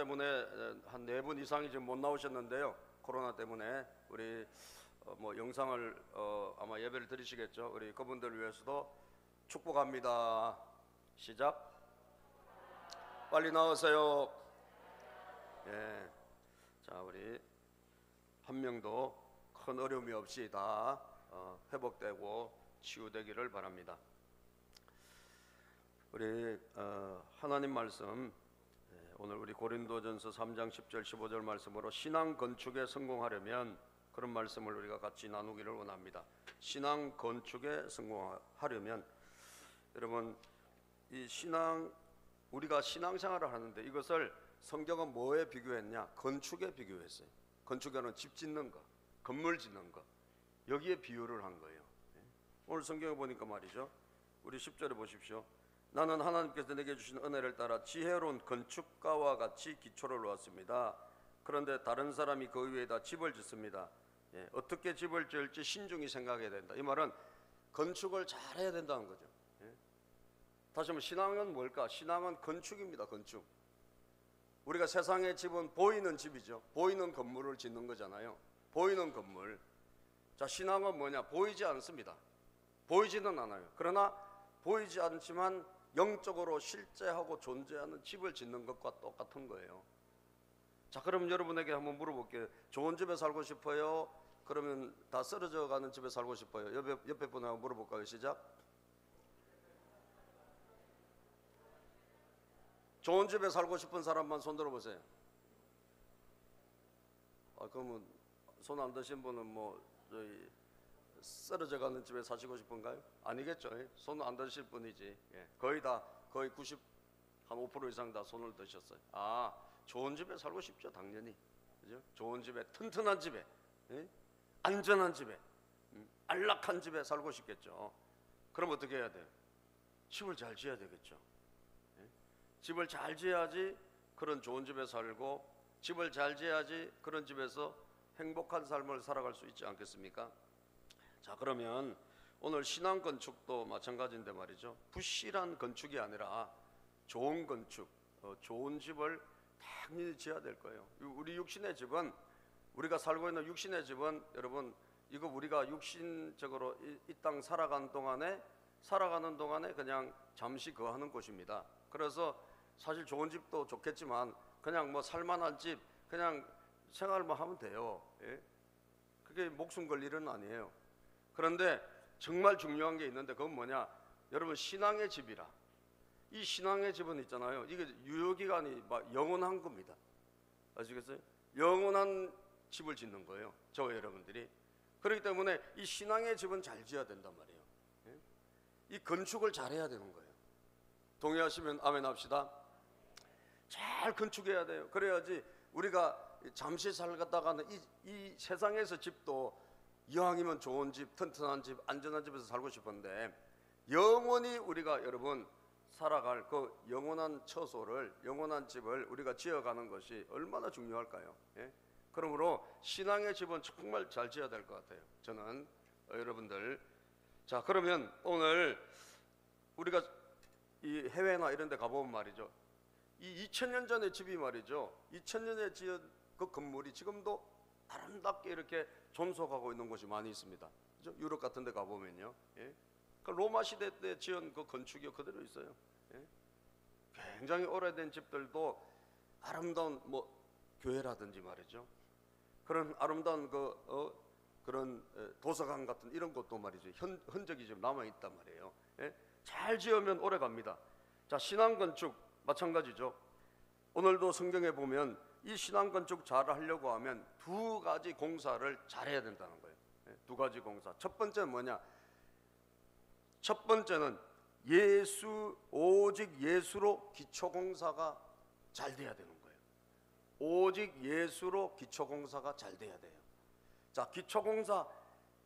때문에 한 4분 이상이 지금 못 나오셨는데요. 코로나 때문에 우리 뭐 영상을 아마 예배를 드리시겠죠. 우리 그분들 위해서도 축복합니다. 시작. 빨리 나오세요. 예. 자, 우리 한 명도 큰 어려움이 없이 다 회복되고 치유되기를 바랍니다. 우리 하나님 말씀, 오늘 우리 고린도전서 3장 10절 15절 말씀으로 신앙 건축에 성공하려면, 그런 말씀을 우리가 같이 나누기를 원합니다. 신앙 건축에 성공하려면, 여러분, 이 우리가 신앙생활을 하는데 이것을 성경은 뭐에 비교했냐? 건축에 비교했어요. 건축에는 집 짓는 거, 건물 짓는 거, 여기에 비유를 한 거예요. 오늘 성경에 보니까 말이죠, 우리 10절에 보십시오. 나는 하나님께서 내게 주신 은혜를 따라 지혜로운 건축가와 같이 기초를 놓았습니다. 그런데 다른 사람이 그 위에다 집을 짓습니다. 어떻게 집을 지을지 신중히 생각해야 된다. 이 말은 건축을 잘해야 된다는 거죠. 다시 한번, 신앙은 뭘까? 신앙은 건축입니다. 건축. 우리가 세상의 집은 보이는 집이죠. 보이는 건물을 짓는 거잖아요. 보이는 건물. 자, 신앙은 뭐냐? 보이지 않습니다. 보이지는 않아요. 그러나 보이지 않지만 영적으로 실제하고 존재하는 집을 짓는 것과 똑같은 거예요. 자, 그럼 여러분에게 한번 물어볼게요. 좋은 집에 살고 싶어요? 그러면 다 쓰러져 가는 집에 살고 싶어요? 옆에 분하고 물어볼까요? 시작. 좋은 집에 살고 싶은 사람만 손 들어보세요. 그러면 손 안 드신 분은 뭐 저희 쓰러져 가는 집에 사시고 싶은가요? 아니겠죠. 손 안 드실 분이지. 거의 5% 이상 다 손을 드셨어요. 좋은 집에 살고 싶죠, 당연히. 그죠? 좋은 집에, 튼튼한 집에, 안전한 집에, 안락한 집에 살고 싶겠죠. 그럼 어떻게 해야 돼요? 집을 잘 지어야 되겠죠. 집을 잘 지어야지 그런 좋은 집에 살고, 집을 잘 지어야지 그런 집에서 행복한 삶을 살아갈 수 있지 않겠습니까? 자, 그러면 오늘 신앙 건축도 마찬가지인데 말이죠, 부실한 건축이 아니라 좋은 건축, 좋은 집을 당연히 지어야 될 거예요. 우리 육신의 집은, 우리가 살고 있는 육신의 집은, 여러분, 이거 우리가 육신적으로 이 땅 살아가는 동안에 그냥 잠시 거하는 곳입니다. 그래서 사실 좋은 집도 좋겠지만 그냥 뭐 살만한 집, 그냥 생활만 하면 돼요. 그게 목숨 걸 일은 아니에요. 그런데 정말 중요한 게 있는데, 그건 뭐냐? 여러분, 신앙의 집이라. 이 신앙의 집은 있잖아요, 이게 유효기간이 막 영원한 겁니다. 아시겠어요? 영원한 집을 짓는 거예요, 저와 여러분들이. 그렇기 때문에 이 신앙의 집은 잘 지어야 된단 말이에요. 이 건축을 잘해야 되는 거예요. 동의하시면 아멘 합시다. 잘 건축해야 돼요. 그래야지 우리가 잠시 살다가는 이 세상에서 집도 이왕이면 좋은 집, 튼튼한 집, 안전한 집에서 살고 싶은데, 영원히 우리가 여러분 살아갈 그 영원한 처소를, 영원한 집을 우리가 지어가는 것이 얼마나 중요할까요? 그러므로 신앙의 집은 정말 잘 지어야 될 것 같아요, 저는. 여러분들, 자, 그러면 오늘 우리가 이 해외나 이런 데 가보면 말이죠, 이 2000년 전의 집이 말이죠, 2000년에 지은 그 건물이 지금도 아름답게 이렇게 존속하고 있는 곳이 많이 있습니다. 그죠? 유럽 같은 데 가보면요, 그 로마 시대 때 지은 그 건축이 그대로 있어요. 굉장히 오래된 집들도 아름다운 뭐 교회라든지 말이죠, 그런 아름다운 그런 도서관 같은 이런 것도 말이죠, 흔적이 좀 남아있단 말이에요. 잘 지으면 오래 갑니다. 자, 신앙 건축 마찬가지죠. 오늘도 성경에 보면 이 신앙 건축 잘 하려고 하면 2가지 공사를 잘 해야 된다는 거예요. 2가지 공사. 첫 번째는 뭐냐? 첫 번째는 오직 예수로 기초공사가 잘 돼야 되는 거예요. 오직 예수로 기초공사가 잘 돼야 돼요. 자, 기초공사,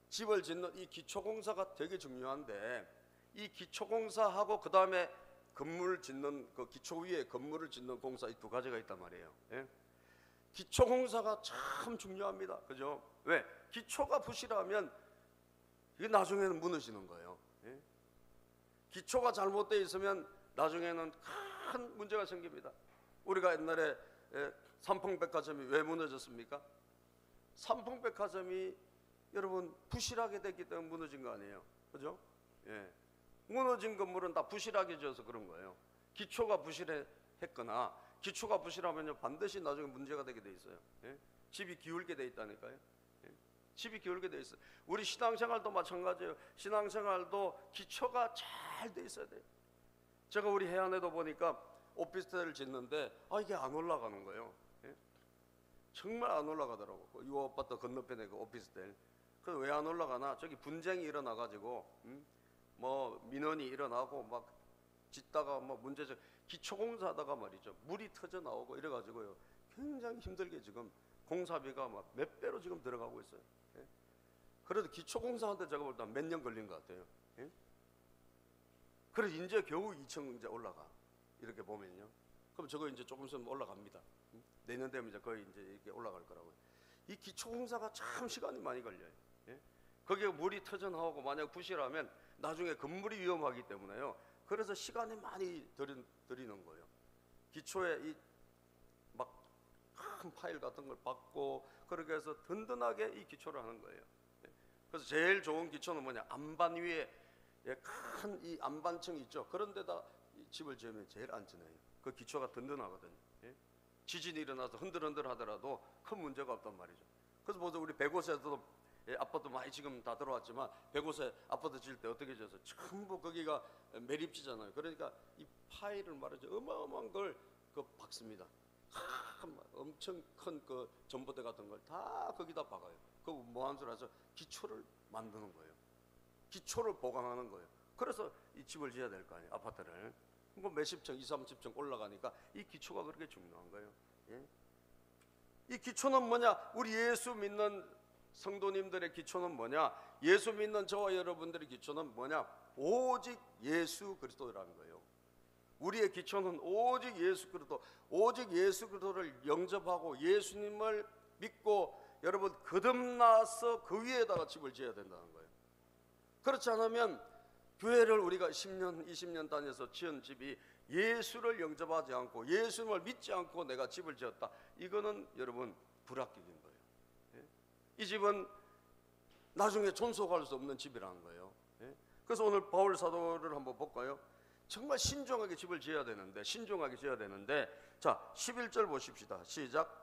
집을 짓는 이 기초공사가 되게 중요한데, 이 기초공사하고 그 다음에 건물 짓는, 그 기초 위에 건물을 짓는 공사, 이 2가지가 있단 말이에요. 기초공사가 참 중요합니다. 그죠? 왜? 기초가 부실하면 이게 나중에는 무너지는 거예요. 기초가 잘못되어 있으면 나중에는 큰 문제가 생깁니다. 우리가 옛날에 삼풍백화점이 왜 무너졌습니까? 삼풍백화점이 여러분 부실하게 됐기 때문에 무너진 거 아니에요, 그죠? 예. 무너진 건물은 다 부실하게 지어서 그런 거예요. 기초가 부실했거나 기초가 부실하면요 반드시 나중에 문제가 되게 돼 있어요. 예? 집이 기울게 돼 있다니까요. 예? 집이 기울게 돼 있어요. 우리 신앙생활도 마찬가지예요. 신앙생활도 기초가 잘 돼 있어야 돼요. 제가 우리 해안에도 보니까 오피스텔을 짓는데 이게 안 올라가는 거예요. 예? 정말 안 올라가더라고. 이 아파트 건너편에 그 오피스텔. 그 왜 안 올라가나? 저기 분쟁이 일어나 가지고 뭐 민원이 일어나고 막 짓다가 뭐 문제적 기초공사하다가 말이죠 물이 터져 나오고 이래 가지고요 굉장히 힘들게 지금 공사비가 막 몇 배로 지금 들어가고 있어요. 예? 그래도 기초공사한테 제가 볼 때 몇 년 걸린 것 같아요. 예? 그래서 이제 겨우 2층 이제 올라가 이렇게 보면요. 그럼 저거 이제 조금 있으면 올라갑니다. 내년 되면 이제 거의 이제 이렇게 올라갈 거라고요. 이 기초공사가 참 시간이 많이 걸려요. 예? 거기에 물이 터져 나오고 만약 부실하면 나중에 건물이 위험하기 때문에요. 그래서 시간이 많이 들이는 거예요. 기초에 이 막 큰 파일 같은 걸 받고 그렇게 해서 든든하게 이 기초를 하는 거예요. 예? 그래서 제일 좋은 기초는 뭐냐? 안반 위에 큰 이 안반층 있죠. 그런 데다 이 집을 지으면 제일 안전해요. 그 기초가 든든하거든요. 예? 지진이 일어나서 흔들흔들 하더라도 큰 문제가 없단 말이죠. 그래서 보세요. 우리 100호세도 아파트 많이 지금 다 들어왔지만 100호세 아파트 지을 때 어떻게 지어서 전부 거기가 매립지잖아요. 그러니까 이 파일을 말이죠. 어마어마한 걸 박습니다. 엄청 큰 그 전봇대 같은 걸 다 거기다 박아요. 그 뭐하는 줄 아죠? 기초를 만드는 거예요. 기초를 보강하는 거예요. 그래서 이 집을 지어야 될 거 아니에요. 아파트를 뭐 몇십 층, 20, 30층 올라가니까 이 기초가 그렇게 중요한 거예요. 예? 이 기초는 뭐냐? 우리 예수 믿는 성도님들의 기초는 뭐냐? 예수 믿는 저와 여러분들의 기초는 뭐냐? 오직 예수 그리스도라는 거예요. 우리의 기초는 오직 예수 그리스도, 오직 예수 그리스도를 영접하고 예수님을 믿고 여러분 거듭나서 그 위에다가 집을 지어야 된다는 거예요. 그렇지 않으면 교회를 우리가 10년, 20년 다녀서 지은 집이 예수를 영접하지 않고 예수님을 믿지 않고 내가 집을 지었다. 이거는 여러분 불합격인 거예요. 예? 이 집은 나중에 존속할 수 없는 집이라는 거예요. 예? 그래서 오늘 바울 사도를 한번 볼까요? 정말 신중하게 집을 지어야 되는데 신중하게 지어야 되는데 자 11절 보십시다. 시작.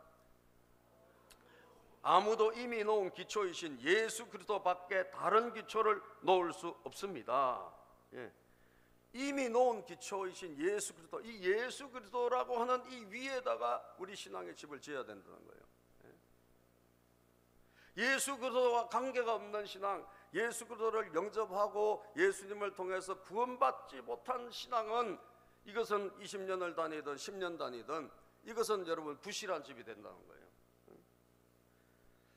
아무도 이미 놓은 기초이신 예수 그리스도 밖에 다른 기초를 놓을 수 없습니다. 예. 이미 놓은 기초이신 예수 그리스도, 이 예수 그리스도라고 하는 이 위에다가 우리 신앙의 집을 지어야 된다는 거예요. 예. 예수 그리스도와 관계가 없는 신앙, 예수 그리스도를 영접하고 예수님을 통해서 구원받지 못한 신앙은 이것은 20년을 다니든 10년 다니든 이것은 여러분 부실한 집이 된다는 거예요.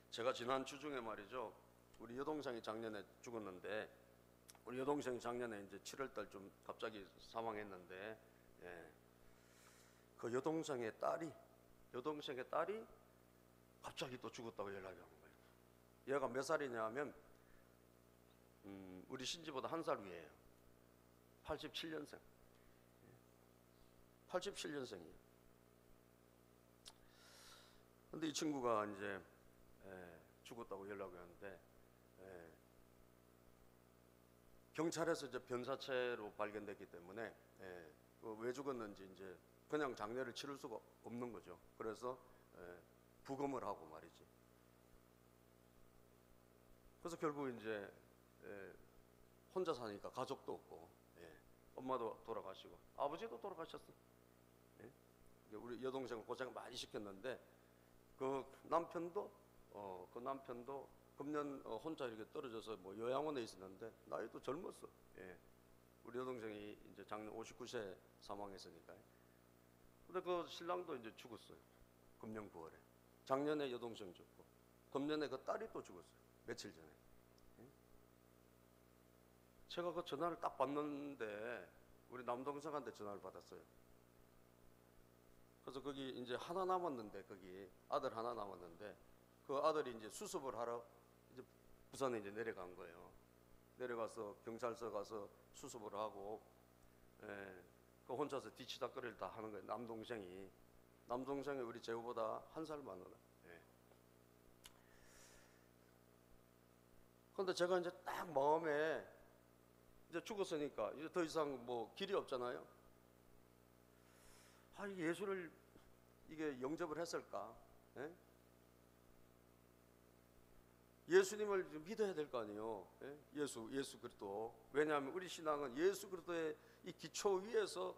제가 지난 주 중에 말이죠, 우리 여동생이 작년에 죽었는데 우리 여동생이 작년에 이제 7월달 좀 갑자기 사망했는데 예. 그 여동생의 딸이 갑자기 또 죽었다고 연락이 온 거예요. 얘가 몇 살이냐 하면 우리 신지보다 한 살 위에요. 87년생. 87년생이에요. 근데 이 친구가 이제 죽었다고 연락이 왔는데 경찰에서 이제 변사체로 발견됐기 때문에 왜 죽었는지 이제 그냥 장례를 치를 수가 없는 거죠. 그래서 부검을 하고 말이지. 그래서 결국 이제 혼자 사니까 가족도 없고 엄마도 돌아가시고 아버지도 돌아가셨어. 우리 여동생을 고생 많이 시켰는데 그 남편도 금년 혼자 이렇게 떨어져서 뭐 요양원에 있었는데 나이도 젊었어. 우리 여동생이 이제 작년 59세 사망했으니까. 근데 그 신랑도 이제 죽었어요. 금년 9월에. 작년에 여동생 죽고 금년에 그 딸이 또 죽었어요. 며칠 전에. 제가 그 전화를 딱 받는데 우리 남동생한테 전화를 받았어요. 그래서 거기 이제 하나 남았는데 거기 아들 하나 남았는데 그 아들이 이제 수습을 하러 이제 부산에 이제 내려간 거예요. 내려가서 경찰서 가서 수습을 하고 그 혼자서 뒤치다거리를 다 하는 거예요. 남동생이. 남동생이 우리 재우보다 1살 많아요. 그런데 제가 이제 딱 마음에 이제 죽었으니까 이제 더 이상 뭐 길이 없잖아요. 아, 예수를 이게 영접을 했을까? 예? 예수님을 믿어야 될 거 아니에요. 예? 예수 그리스도. 왜냐하면 우리 신앙은 예수 그리스도의 이 기초 위에서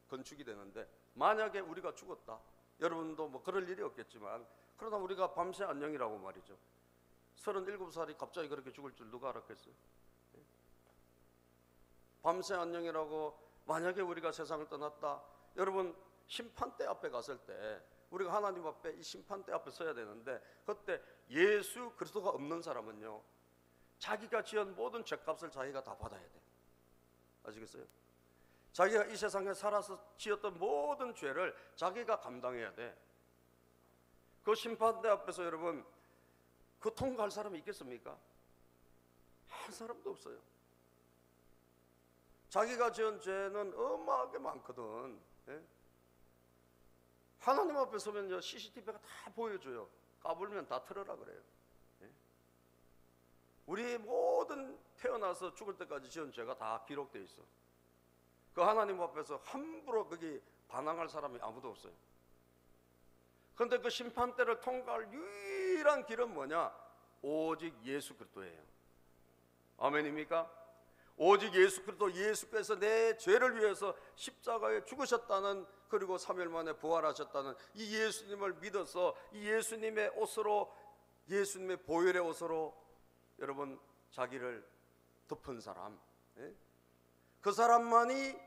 건축이 되는데, 만약에 우리가 죽었다, 여러분도 뭐 그럴 일이 없겠지만, 그러다 우리가 밤새 안녕이라고 말이죠. 37살이 갑자기 그렇게 죽을 줄 누가 알았겠어요? 예? 밤새 안녕이라고 만약에 우리가 세상을 떠났다, 여러분 심판대 앞에 갔을 때 우리가 하나님 앞에 이 심판대 앞에 서야 되는데, 그때 예수 그리스도가 없는 사람은요, 자기가 지은 모든 죄값을 자기가 다 받아야 돼. 아시겠어요? 자기가 이 세상에 살아서 지었던 모든 죄를 자기가 감당해야 돼. 그 심판대 앞에서 여러분 그 통과할 사람이 있겠습니까? 한 사람도 없어요. 자기가 지은 죄는 어마하게 많거든. 예? 하나님 앞에 서면 CCTV가 다 보여줘요. 까불면 다 틀어라 그래요. 예? 우리 모든 태어나서 죽을 때까지 지은 죄가 다 기록되어 있어. 그 하나님 앞에서 함부로 거기 반항할 사람이 아무도 없어요. 그런데 그 심판대를 통과할 유일한 길은 뭐냐? 오직 예수 그리스도예요. 아멘입니까? 오직 예수 그리스도, 예수께서 내 죄를 위해서 십자가에 죽으셨다는, 그리고 3일 만에 부활하셨다는 이 예수님을 믿어서 이 예수님의 옷으로, 예수님의 보혈의 옷으로 여러분 자기를 덮은 사람, 예? 그 사람만이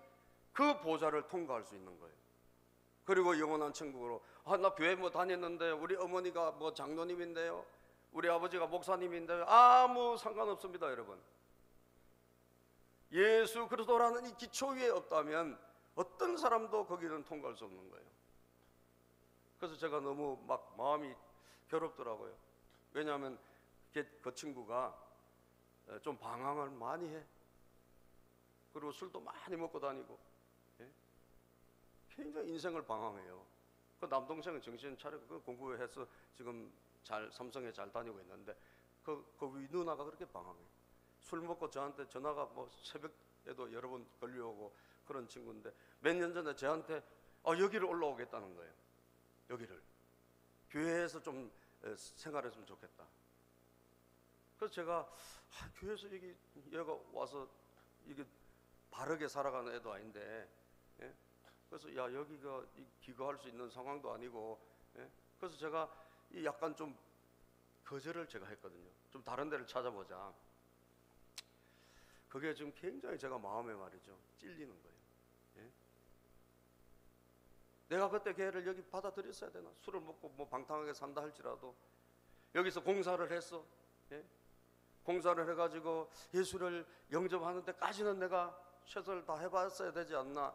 그 보좌를 통과할 수 있는 거예요. 그리고 영원한 천국으로, 나 교회 뭐 다녔는데 우리 어머니가 뭐 장로님인데요, 우리 아버지가 목사님인데요, 아무 상관없습니다. 여러분, 예수 그리스도라는 이 기초 위에 없다면 어떤 사람도 거기는 통과할 수 없는 거예요. 그래서 제가 너무 막 마음이 괴롭더라고요. 왜냐하면 그 친구가 좀 방황을 많이 해. 그리고 술도 많이 먹고 다니고, 예? 굉장히 인생을 방황해요. 그 남동생은 정신 차리고 공부해서 지금 삼성에 잘 다니고 있는데, 그 누나가 그렇게 방황해. 술 먹고 저한테 전화가 뭐 새벽에도 여러 번 걸려오고 그런 친구인데, 몇 년 전에 저한테 여기를 올라오겠다는 거예요. 여기를 교회에서 좀 생활했으면 좋겠다. 그래서 제가 교회에서 얘가 와서 이게 바르게 살아가는 애도 아닌데, 예? 그래서 여기가 기거할 수 있는 상황도 아니고, 예? 그래서 제가 약간 좀 거절을 제가 했거든요. 좀 다른 데를 찾아보자. 그게 지금 굉장히 제가 마음에 말이죠, 찔리는 거예요. 예? 내가 그때 걔를 여기 받아들였어야 되나? 술을 먹고 뭐 방탕하게 산다 할지라도 여기서 공사를 했어. 예? 공사를 해가지고 예수를 영접하는 데까지는 내가 최선을 다 해봤어야 되지 않나?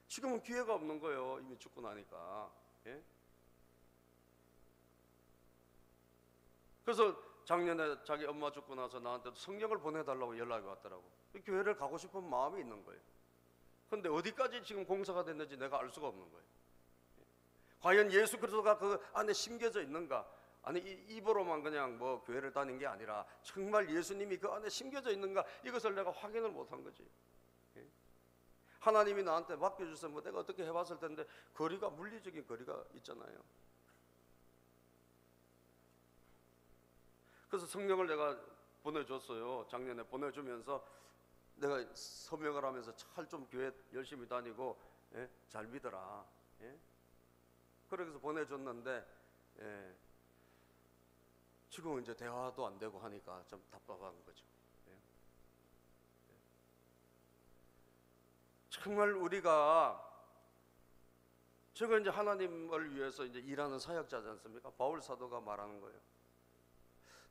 지금은 기회가 없는 거예요. 이미 죽고 나니까. 예? 그래서 작년에 자기 엄마 죽고 나서 나한테 성경을 보내달라고 연락이 왔더라고. 교회를 가고 싶은 마음이 있는 거예요. 그런데 어디까지 지금 공사가 됐는지 내가 알 수가 없는 거예요. 과연 예수 그리스도가 그 안에 심겨져 있는가? 아니 입으로만 그냥 뭐 교회를 다닌 게 아니라 정말 예수님이 그 안에 심겨져 있는가? 이것을 내가 확인을 못한 거지. 하나님이 나한테 맡겨주세요. 뭐 내가 어떻게 해봤을 텐데 거리가, 물리적인 거리가 있잖아요. 그래서 성령을 내가 보내줬어요. 작년에 보내주면서 내가 서명을 하면서 잘 좀 교회 열심히 다니고, 예? 잘 믿어라. 예? 그래서 보내줬는데, 예? 지금은 이제 대화도 안 되고 하니까 좀 답답한 거죠. 예? 정말 우리가, 제가 이제 하나님을 위해서 이제 일하는 사역자지 않습니까? 바울 사도가 말하는 거예요.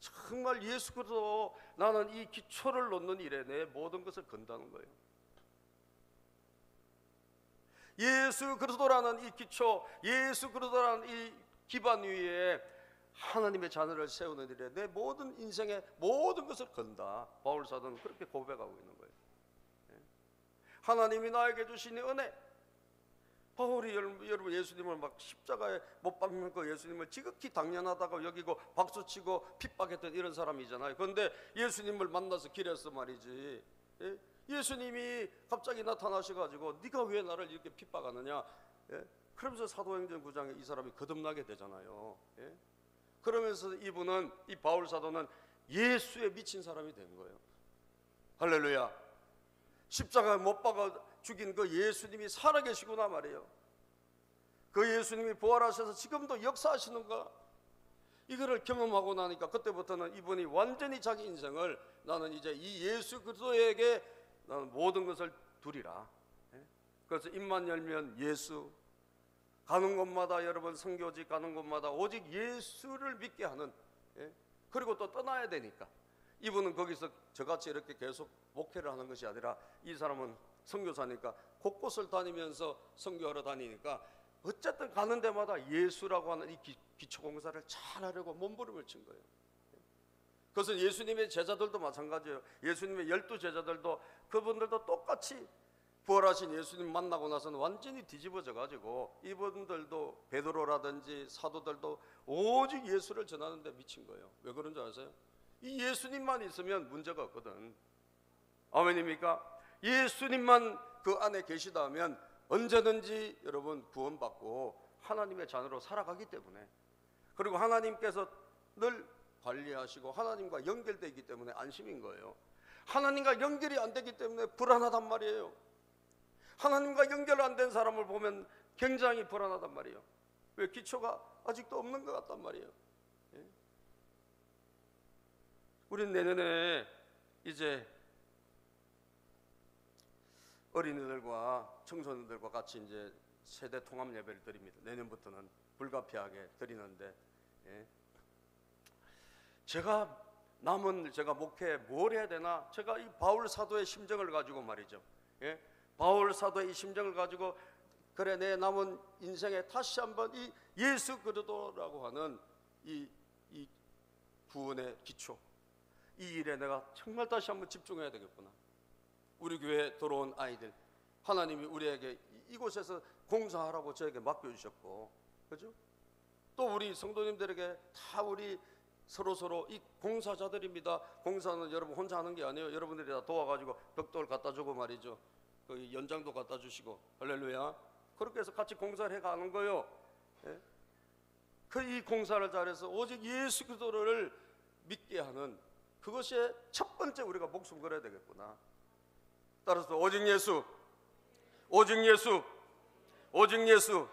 정말 예수 그리스도, 나는 이 기초를 놓는 일에 내 모든 것을 건다는 거예요. 예수 그리스도라는 이 기초, 예수 그리스도라는 이 기반 위에 하나님의 자녀를 세우는 일에 내 모든 인생의 모든 것을 건다. 바울 사도는 그렇게 고백하고 있는 거예요. 하나님이 나에게 주신 은혜, 바울이 여러분 예수님을 막 십자가에 못 박는 그 예수님을 지극히 당연하다고 여기고 박수치고 핍박했던 이런 사람이잖아요. 그런데 예수님을 만나서 길에서 말이지, 예? 예수님이 갑자기 나타나셔가지고 네가 왜 나를 이렇게 핍박하느냐, 예? 그러면서 사도행전 9장에 이 사람이 거듭나게 되잖아요. 예? 그러면서 이분은, 이 바울 사도는 예수에 미친 사람이 된 거예요. 할렐루야. 십자가에 못 박아 죽인 그 예수님이 살아계시구나 말이에요. 그 예수님이 부활하셔서 지금도 역사하시는가, 이거를 경험하고 나니까 그때부터는 이분이 완전히 자기 인생을 나는 이제 이 예수 그리스도에게 나는 모든 것을 두리라. 그래서 입만 열면 예수, 가는 곳마다 여러분 선교지 가는 곳마다 오직 예수를 믿게 하는, 그리고 또 떠나야 되니까 이분은 거기서 저같이 이렇게 계속 목회를 하는 것이 아니라 이 사람은 선교사니까 곳곳을 다니면서 선교하러 다니니까 어쨌든 가는 데마다 예수라고 하는 이 기초공사를 잘 하려고 몸부림을 친 거예요. 그것은 예수님의 제자들도 마찬가지예요. 예수님의 12제자들도 그분들도 똑같이 부활하신 예수님 만나고 나서는 완전히 뒤집어져 가지고 이분들도 베드로라든지 사도들도 오직 예수를 전하는 데 미친 거예요. 왜 그런 줄 아세요? 이 예수님만 있으면 문제가 없거든. 아멘입니까? 예수님만 그 안에 계시다면 언제든지 여러분 구원받고 하나님의 자녀로 살아가기 때문에, 그리고 하나님께서 늘 관리하시고 하나님과 연결되어 있기 때문에 안심인 거예요. 하나님과 연결이 안 되기 때문에 불안하단 말이에요. 하나님과 연결 안 된 사람을 보면 굉장히 불안하단 말이에요. 왜? 기초가 아직도 없는 것 같단 말이에요. 우린 내년에 이제 어린이들과 청소년들과 같이 이제 세대 통합 예배를 드립니다. 내년부터는 불가피하게 드리는데, 제가 남은 제가 목회에 뭘 해야 되나? 제가 이 바울 사도의 심정을 가지고 말이죠. 바울 사도의 이 심정을 가지고, 그래 내 남은 인생에 다시 한번 이 예수 그리스도라고 하는 이 구원의 기초, 이 일에 내가 정말 다시 한번 집중해야 되겠구나. 우리 교회에 들어온 아이들, 하나님이 우리에게 이곳에서 공사하라고 저에게 맡겨주셨고, 그죠? 또 우리 성도님들에게 다 우리 서로 이 공사자들입니다. 공사는 여러분 혼자 하는 게 아니에요. 여러분들이 다 도와가지고 벽돌 갖다 주고 말이죠, 그 연장도 갖다 주시고, 할렐루야. 그렇게 해서 같이 공사를 해가는 거예요. 그 이 공사를 잘해서 오직 예수 그리스도를 믿게 하는, 그것이 첫 번째 우리가 목숨 걸어야 되겠구나. 따라서 오직 예수, 오직 예수, 오직 예수.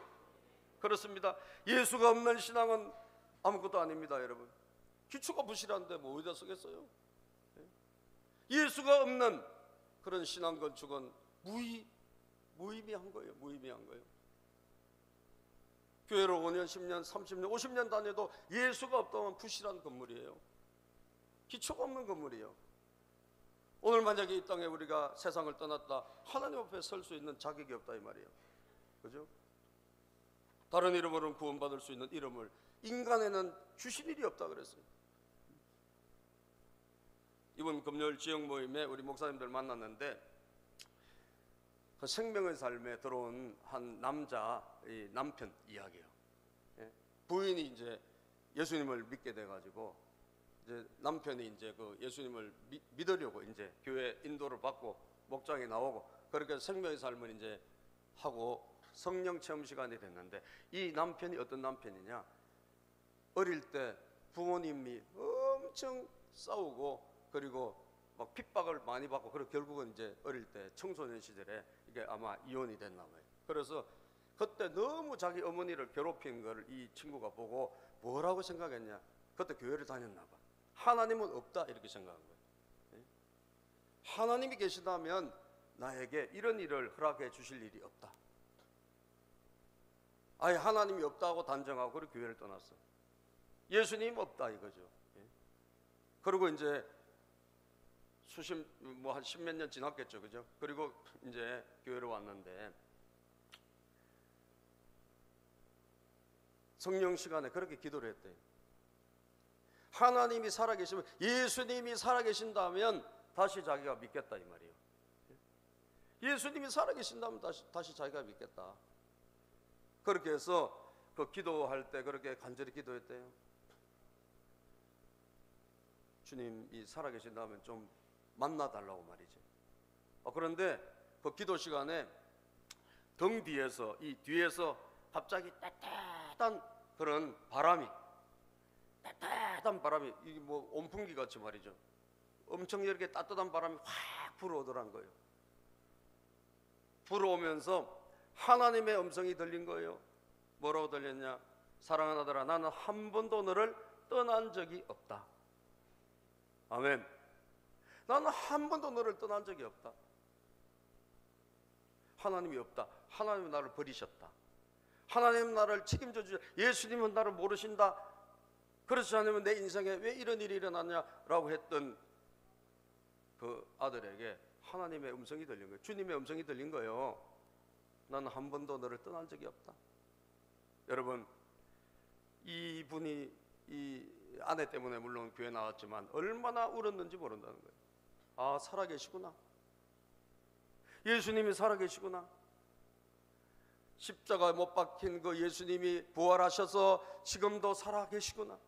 그렇습니다. 예수가 없는 신앙은 아무것도 아닙니다, 여러분. 기초가 부실한데 뭐 어디다 쓰겠어요? 예수가 없는 그런 신앙 건축은 무의미한 거예요. 무의미한 거예요. 교회를 5년, 10년, 30년, 50년 다녀도 예수가 없다면 부실한 건물이에요. 기초가 없는 건물이에요. 오늘 만약에 이 땅에 우리가 세상을 떠났다, 하나님 앞에 설 수 있는 자격이 없다 이 말이에요. 그죠? 다른 이름으로는 구원받을 수 있는 이름을 인간에는 주신 일이 없다 그랬어요. 이번 금요일 지역 모임에 우리 목사님들 만났는데, 그 생명의 삶에 들어온 한 남자의 남편 이야기예요. 부인이 이제 예수님을 믿게 돼가지고 이제 남편이 이제 그 예수님을 믿으려고 이제 교회 인도를 받고 목장에 나오고, 그렇게 생명의 삶을 이제 하고 성령 체험 시간이 됐는데, 이 남편이 어떤 남편이냐? 어릴 때 부모님이 엄청 싸우고, 그리고 막 핍박을 많이 받고, 그리고 결국은 이제 어릴 때 청소년 시절에 이게 아마 이혼이 됐나 봐요. 그래서 그때 너무 자기 어머니를 괴롭힌 걸 이 친구가 보고 뭐라고 생각했냐? 그때 교회를 다녔나 봐. 하나님은 없다 이렇게 생각한 거예요. 하나님이 계시다면 나에게 이런 일을 허락해 주실 일이 없다. 아예 하나님이 없다고 단정하고 그리고 교회를 떠났어. 예수님 없다 이거죠. 그리고 이제 한 십몇 년 지났겠죠, 그죠? 그리고 이제 교회로 왔는데 성령 시간에 그렇게 기도를 했대요. 하나님이 살아계시면, 예수님이 살아계신다면 다시 자기가 믿겠다 이 말이에요. 예수님이 살아계신다면 다시 자기가 믿겠다. 그렇게 해서 그 기도할 때 그렇게 간절히 기도했대요. 주님이 살아계신다면 좀 만나달라고 말이죠. 그런데 그 기도 시간에 등 뒤에서, 이 뒤에서 갑자기 따뜻한 그런 바람이, 따뜻한 바람이, 이게 뭐 온풍기 같이 말이죠. 엄청 이렇게 따뜻한 바람이 확 불어오더란 거예요. 불어오면서 하나님의 음성이 들린 거예요. 뭐라고 들렸냐? 사랑하는 아들아, 나는 한 번도 너를 떠난 적이 없다. 아멘. 나는 한 번도 너를 떠난 적이 없다. 하나님이 없다. 하나님은 나를 버리셨다. 하나님은 나를 책임져 주셨다. 예수님은 나를 모르신다. 그렇지 않으면 내 인생에 왜 이런 일이 일어났냐라고 했던 그 아들에게 하나님의 음성이 들린 거예요. 주님의 음성이 들린 거예요. 나는 한 번도 너를 떠난 적이 없다. 여러분, 이분이 이 아내 때문에 물론 교회 나왔지만 얼마나 울었는지 모른다는 거예요. 아, 살아계시구나. 예수님이 살아계시구나. 십자가에 못 박힌 그 예수님이 부활하셔서 지금도 살아계시구나.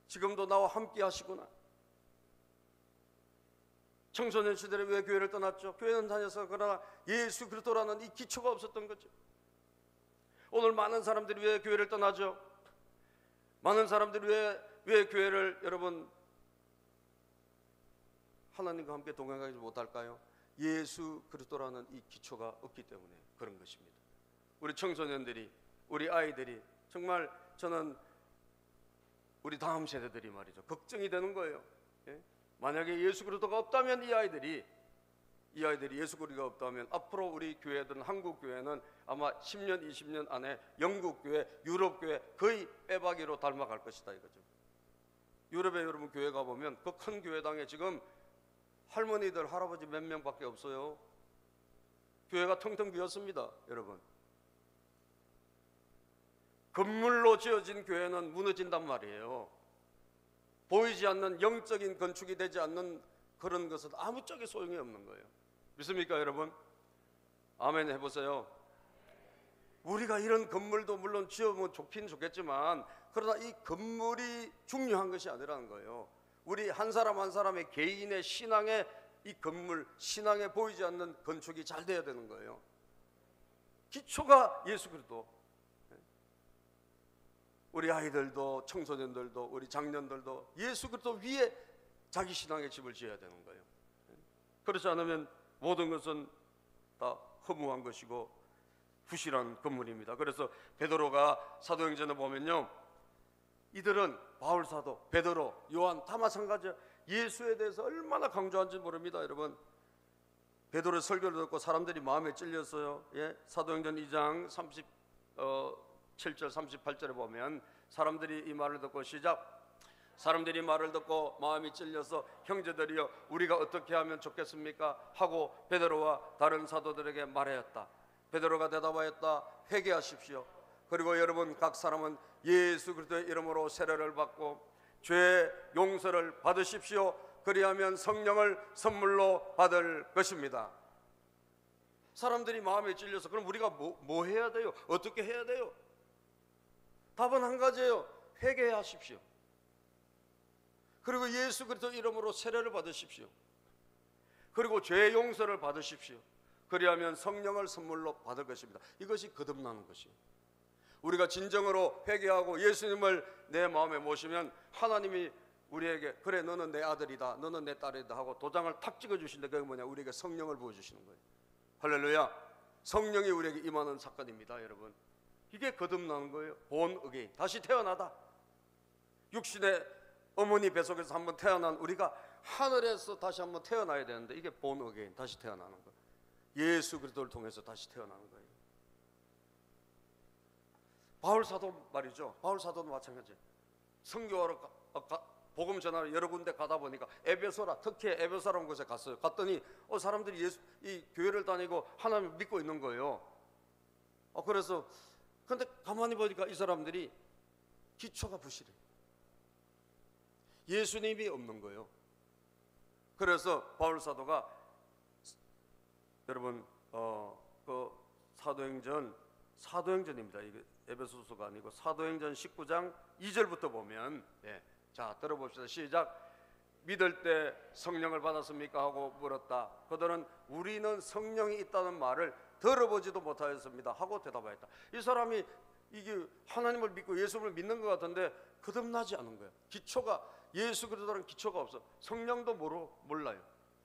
지금도 나와 함께 하시구나. 청소년 시절에 왜 교회를 떠났죠? 교회는 다녀서 그러나 예수 그리스도라는 이 기초가 없었던 거죠. 오늘 많은 사람들이 왜 교회를 떠나죠? 많은 사람들이 왜 교회를 여러분 하나님과 함께 동행하지 못할까요? 예수 그리스도라는 이 기초가 없기 때문에 그런 것입니다. 우리 청소년들이, 우리 아이들이 정말 저는 우리 다음 세대들이 말이죠, 걱정이 되는 거예요. 예? 만약에 예수 그리스도가 없다면 이 아이들이 예수 그리스도가 없다면 앞으로 우리 교회든 한국 교회는 아마 10년, 20년 안에 영국 교회, 유럽 교회 거의 빼박이로 닮아갈 것이다 이거죠. 유럽에 여러분 교회 가보면 그 큰 교회당에 지금 할머니들, 할아버지 몇 명밖에 없어요. 교회가 텅텅 비었습니다, 여러분. 건물로 지어진 교회는 무너진단 말이에요. 보이지 않는 영적인 건축이 되지 않는 그런 것은 아무 쪽에 소용이 없는 거예요. 믿습니까, 여러분? 아멘 해보세요. 우리가 이런 건물도 물론 지으면 좋긴 좋겠지만 그러나 이 건물이 중요한 것이 아니라는 거예요. 우리 한 사람 한 사람의 개인의 신앙의 이 건물, 신앙에 보이지 않는 건축이 잘 돼야 되는 거예요. 기초가 예수 그리스도. 우리 아이들도 청소년들도 우리 장년들도 예수 그리스도 위에 자기 신앙의 집을 지어야 되는 거예요. 그렇지 않으면 모든 것은 다 허무한 것이고 부실한 건물입니다. 그래서 베드로가 사도행전에 보면요, 이들은 바울 사도, 베드로, 요한 다 마찬가지예요. 예수에 대해서 얼마나 강조한지 모릅니다, 여러분. 베드로의 설교를 듣고 사람들이 마음에 찔렸어요. 예? 사도행전 2장 37절 38절에 보면 사람들이 이 말을 듣고 시작. 사람들이 말을 듣고 마음이 찔려서 형제들이여 우리가 어떻게 하면 좋겠습니까? 하고 베드로와 다른 사도들에게 말하였다. 베드로가 대답하였다. 회개하십시오. 그리고 여러분 각 사람은 예수 그리스도의 이름으로 세례를 받고 죄 용서를 받으십시오. 그리하면 성령을 선물로 받을 것입니다. 사람들이 마음에 찔려서 그럼 우리가 뭐 해야 돼요? 어떻게 해야 돼요? 답은 한 가지예요. 회개하십시오. 그리고 예수 그리스도 이름으로 세례를 받으십시오. 그리고 죄 용서를 받으십시오. 그리하면 성령을 선물로 받을 것입니다. 이것이 거듭나는 것이에요. 우리가 진정으로 회개하고 예수님을 내 마음에 모시면 하나님이 우리에게 그래 너는 내 아들이다, 너는 내 딸이다 하고 도장을 탁 찍어주신다. 그게 뭐냐? 우리에게 성령을 부어주시는 거예요. 할렐루야. 성령이 우리에게 임하는 사건입니다, 여러분. 이게 거듭나는 거예요. 본 어게인, 다시 태어나다. 육신의 어머니 뱃속에서 한번 태어난 우리가 하늘에서 다시 한번 태어나야 되는데 이게 본 어게인, 다시 태어나는 거예요. 예수 그리스도를 통해서 다시 태어나는 거예요. 바울 사도 말이죠. 바울 사도도 마찬가지예요. 선교하러 복음 전하러 여러 군데 가다 보니까 에베소라, 특히 에베소라는 곳에 갔어요. 갔더니 사람들이 이 교회를 다니고 하나님을 믿고 있는 거예요. 그래서 근데 가만히 보니까 이 사람들이 기초가 부실해요. 예수님이 없는 거예요. 그래서 바울 사도가 여러분 그 사도행전 사도행전입니다. 이게 에베소서가 아니고 사도행전 19장 2절부터 보면, 자 들어봅시다. 시작. 믿을 때 성령을 받았습니까? 하고 물었다. 그들은 우리는 성령이 있다는 말을 들어보지도 못하였습니다 하고 대답하였다. 이 사람이 이게 하나님을 믿고 예수를 믿는 것 같은데 거듭나지 않은 거예요. 기초가, 예수 그리스도라는 기초가 없어. 성령도 몰라요.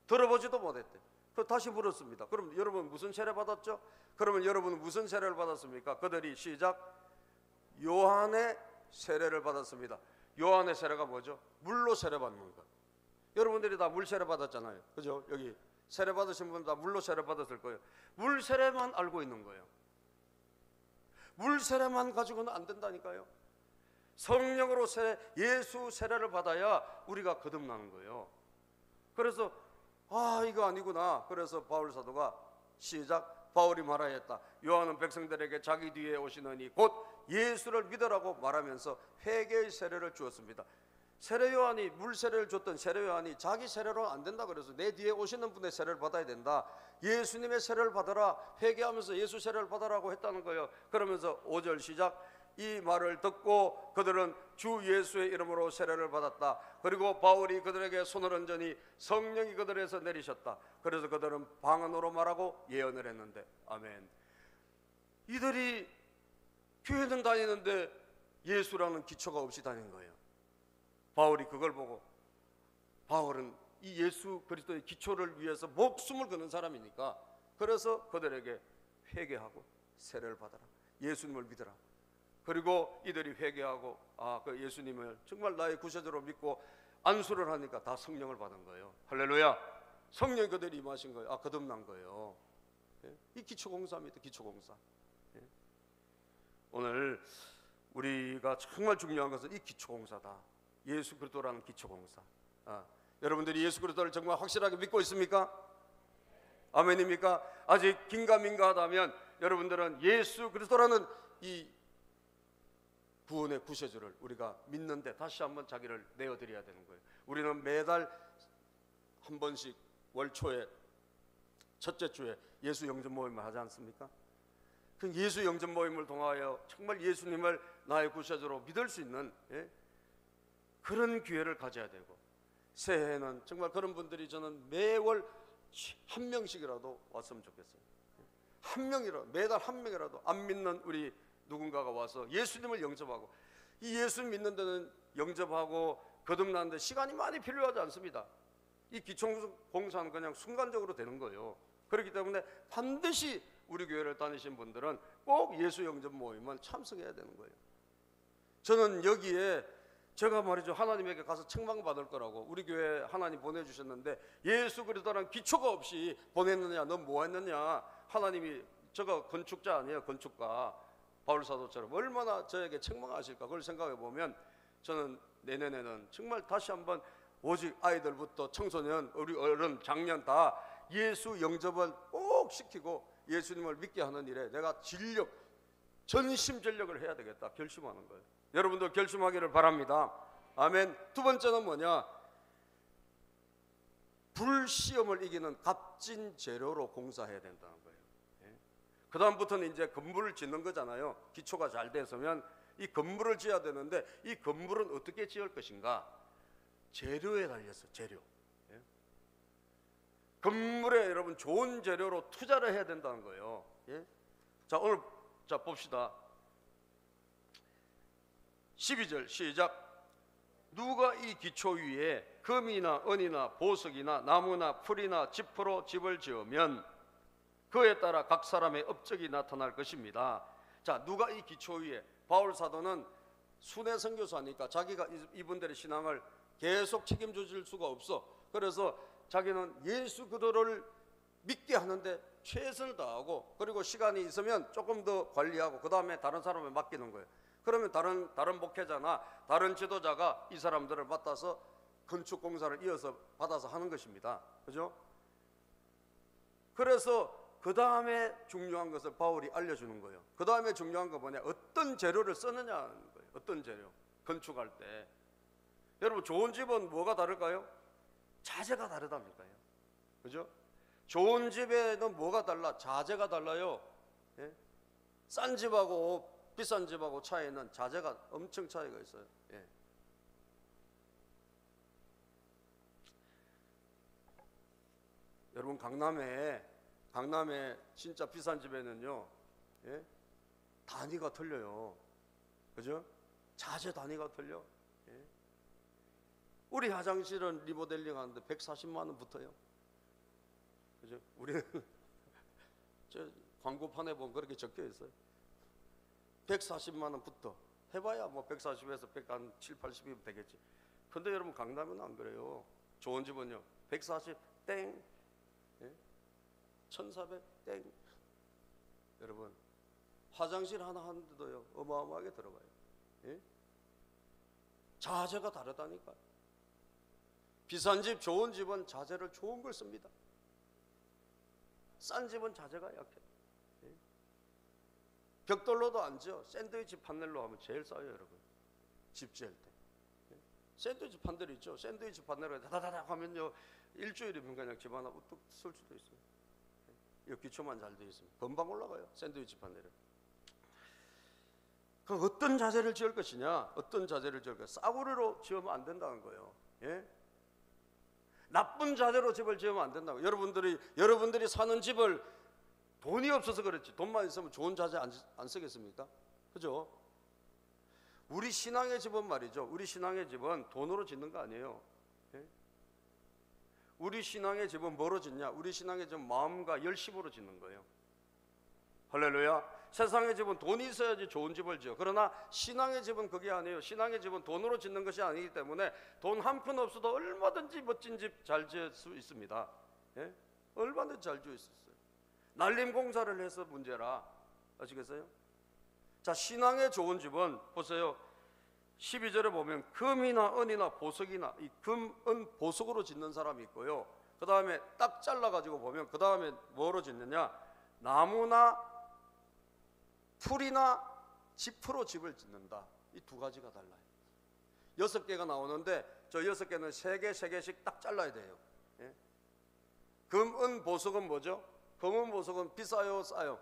들어보지도 못했대. 그 다시 물었습니다. 그럼 여러분 무슨 세례 받았죠? 그러면 여러분은 무슨 세례를 받았습니까? 그들이 시작. 요한의 세례를 받았습니다. 요한의 세례가 뭐죠? 물로 세례 받는 거. 여러분들이 다 물 세례 받았잖아요. 그죠? 여기 세례 받으신 분 다 물로 세례 받았을 거예요. 물 세례만 알고 있는 거예요. 물 세례만 가지고는 안 된다니까요. 성령으로 예수 세례를 받아야 우리가 거듭나는 거예요. 그래서 이거 아니구나. 그래서 바울 사도가 시작. 바울이 말하였다. 요한은 백성들에게 자기 뒤에 오시느니 곧 예수를 믿으라고 말하면서 회개의 세례를 주었습니다. 세례 요한이, 물 세례를 줬던 세례 요한이 자기 세례로 안 된다 그래서 내 뒤에 오시는 분의 세례를 받아야 된다. 예수님의 세례를 받아라. 회개하면서 예수 세례를 받아라고 했다는 거예요. 그러면서 5절 시작. 이 말을 듣고 그들은 주 예수의 이름으로 세례를 받았다. 그리고 바울이 그들에게 손을 얹으니 성령이 그들에서 내리셨다. 그래서 그들은 방언으로 말하고 예언을 했는데. 아멘. 이들이 교회는 다니는데 예수라는 기초가 없이 다니는 거예요. 바울이 그걸 보고, 바울은 이 예수 그리스도의 기초를 위해서 목숨을 거는 사람이니까, 그래서 그들에게 회개하고 세례를 받아라. 예수님을 믿어라. 그리고 이들이 회개하고 그 예수님을 정말 나의 구세주로 믿고 안수를 하니까 다 성령을 받은 거예요. 할렐루야. 성령이 그들이 임하신 거예요. 거듭난 거예요. 이 기초공사입니다. 기초공사. 오늘 우리가 정말 중요한 것은 이 기초공사다. 예수 그리스도라는 기초공사. 여러분들이 예수 그리스도를 정말 확실하게 믿고 있습니까? 아멘입니까? 아직 긴가민가하다면 여러분들은 예수 그리스도라는 이 구원의 구세주를 우리가 믿는데 다시 한번 자기를 내어드려야 되는 거예요. 우리는 매달 한 번씩 월초에 첫째 주에 예수 영접 모임을 하지 않습니까? 그 예수 영접 모임을 통하여 정말 예수님을 나의 구세주로 믿을 수 있는 그런 기회를 가져야 되고, 새해에는 정말 그런 분들이 저는 매월 한 명씩이라도 왔으면 좋겠어요. 한 명이라도, 매달 한 명이라도 안 믿는 우리 누군가가 와서 예수님을 영접하고, 이 예수 믿는 데는 영접하고 거듭나는데 시간이 많이 필요하지 않습니다. 이 기초공사는 그냥 순간적으로 되는 거예요. 그렇기 때문에 반드시 우리 교회를 다니신 분들은 꼭 예수 영접 모임은 참석해야 되는 거예요. 저는 여기에 제가 말이죠, 하나님에게 가서 책망받을 거라고, 우리 교회 하나님 보내주셨는데 예수 그리스도라는 기초가 없이 보냈느냐, 넌 뭐 했느냐, 하나님이, 제가 건축자 아니에요, 건축가, 바울 사도처럼 얼마나 저에게 책망하실까. 그걸 생각해 보면 저는 내년에는 정말 다시 한번 오직 아이들부터 청소년, 우리 어른, 장년 다 예수 영접을 꼭 시키고 예수님을 믿게 하는 일에 내가 전심전력을 해야 되겠다 결심하는 거예요. 여러분도 결심하기를 바랍니다. 아멘. 두 번째는 뭐냐? 불시험을 이기는 값진 재료로 공사해야 된다는 거예요. 그 다음부터는 이제 건물을 짓는 거잖아요. 기초가 잘 됐으면 이 건물을 지어야 되는데 이 건물은 어떻게 지을 것인가? 재료에 달렸어. 재료. 건물에 여러분 좋은 재료로 투자를 해야 된다는 거예요. 자, 오늘 봅시다. 12절 시작. 누가 이 기초 위에 금이나 은이나 보석이나 나무나 풀이나 지프로 집을 지으면 그에 따라 각 사람의 업적이 나타날 것입니다. 자, 누가 이 기초 위에, 바울 사도는 순회 선교사니까 자기가 이분들의 신앙을 계속 책임져 줄 수가 없어. 그래서 자기는 예수 그리스도를 믿게 하는데 최선을 다하고, 그리고 시간이 있으면 조금 더 관리하고 그 다음에 다른 사람에 맡기는 거예요. 그러면 다른 목회자나 다른 지도자가 이 사람들을 맡아서 건축 공사를 이어서 받아서 하는 것입니다. 그죠? 그래서 그 다음에 중요한 것을 바울이 알려주는 거예요. 그 다음에 중요한 거 뭐냐? 어떤 재료를 쓰느냐는 거예요. 어떤 재료? 건축할 때. 여러분, 좋은 집은 뭐가 다를까요? 자재가 다르다니까요. 그죠? 좋은 집에는 뭐가 달라? 자재가 달라요. 싼 집하고 비싼 집하고 차이는 자재가 엄청 차이가 있어요. 예. 여러분 강남에 진짜 비싼 집에는요, 예? 단위가 틀려요. 그죠? 자재 단위가 틀려. 예? 우리 화장실은 리모델링 하는데 140만 원 붙어요. 그죠? 우리는 저 광고판에 보면 그렇게 적혀 있어요. 140만 원 붙어. 해봐야 뭐 140에서 170, 80이면 되겠지. 근데 여러분 강남은 안 그래요. 좋은 집은요 140 땡, 예? 1400 땡. 여러분 화장실 하나 하는데도요 어마어마하게 들어가요. 예? 자재가 다르다니까. 비싼 집 좋은 집은 자재를 좋은 걸 씁니다. 싼 집은 자재가 약해. 예? 벽돌로도 안 지어. 샌드위치 판넬로 하면 제일 싸요 여러분. 집 지을 때. 예? 샌드위치 판넬 있죠. 샌드위치 판넬로 다다다닥 하면요 일주일이면 그냥 집 하나 우뚝 쓸 수도 있어요. 이 기초만 잘 되어 있으면 금방 올라가요. 샌드위치 판넬은. 그 어떤 자재를 지을 것이냐, 어떤 자재를 지을 것이냐. 싸구려로 지으면 안 된다는 거예요. 예? 나쁜 자재로 집을 지으면 안 된다고. 여러분들이 사는 집을 돈이 없어서 그렇지 돈만 있으면 좋은 자재 안 쓰겠습니까? 그죠? 우리 신앙의 집은 말이죠. 우리 신앙의 집은 돈으로 짓는 거 아니에요. 예? 우리 신앙의 집은 뭐로 짓냐? 우리 신앙의 집은 마음과 열심으로 짓는 거예요. 할렐루야. 세상의 집은 돈이 있어야지 좋은 집을 지어. 그러나 신앙의 집은 그게 아니에요. 신앙의 집은 돈으로 짓는 것이 아니기 때문에 돈 한 푼 없어도 얼마든지 멋진 집 잘 지을 수 있습니다. 예? 얼마든지 잘 지을 수 있어요. 날림 공사를 해서 문제라. 아시겠어요? 자, 신앙의 좋은 집은 보세요. 12절에 보면 금이나 은이나 보석이나 이 금, 은, 보석으로 짓는 사람이 있고요. 그 다음에 딱 잘라가지고 보면 그 다음에 뭐로 짓느냐? 나무나 풀이나 지프로 집을 짓는다. 이 두 가지가 달라요. 6개가 나오는데 저 6개는 3개, 3개씩 딱 잘라야 돼요. 예? 금, 은, 보석은 뭐죠? 금은 보석은 비싸요, 싸요?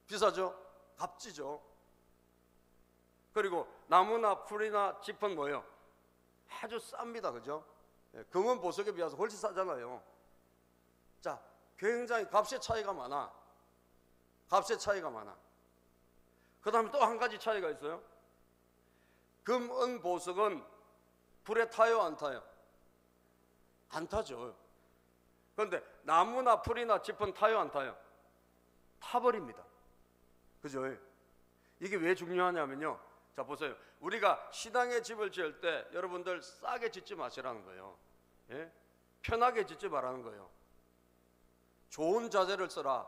비싸죠? 값지죠. 그리고 나무나 풀이나 짚은 뭐예요? 아주 쌉니다. 그죠? 예, 금은 보석에 비해서 훨씬 싸잖아요. 자, 굉장히 값의 차이가 많아. 값의 차이가 많아. 그 다음에 또 한 가지 차이가 있어요. 금, 은, 보석은 불에 타요, 안 타요? 안 타죠. 그런데 나무나 풀이나 짚은 타요, 안 타요? 타버립니다. 그죠? 이게 왜 중요하냐면요. 자, 보세요. 우리가 신앙의 집을 지을 때 여러분들 싸게 짓지 마시라는 거예요. 예? 편하게 짓지 말라는 거예요. 좋은 자재를 써라.